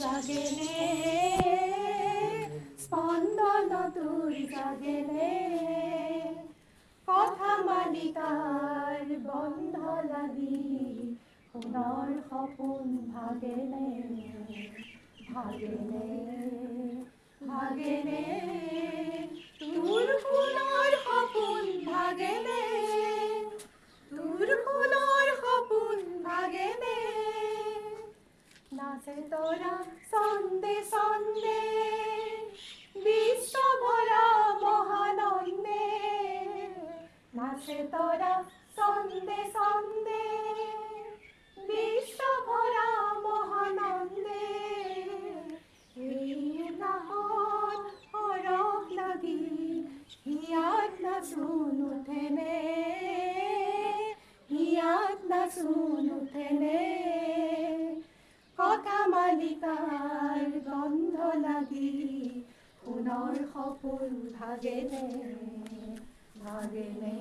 জাগেনে স্পন্দন তোৰ জাগেনে কথা মালিকাৰ বন্ধ লাগি সোণৰ সপোন ভাগেনে ভাগেনে ভাগেনে তোৰ সোণৰ সপোন ভাগেনে তোৰ সোণৰ সপোন ভাগেনে নাচে তোরা সন্দে সন্দে বিশ্ব ভরা মহানন্দে নাচে তোরা সন্দে সন্দে বিশ্ব ভরা মহানন্দে এই উলাহত হৰহ লাগি হিয়াত নাচোন উঠেনে হিয়াত নাচোন উঠেনে কথা মালিকাৰ গন্ধ লাগি সোণৰ সপোন ভাগেনে ভাগেনে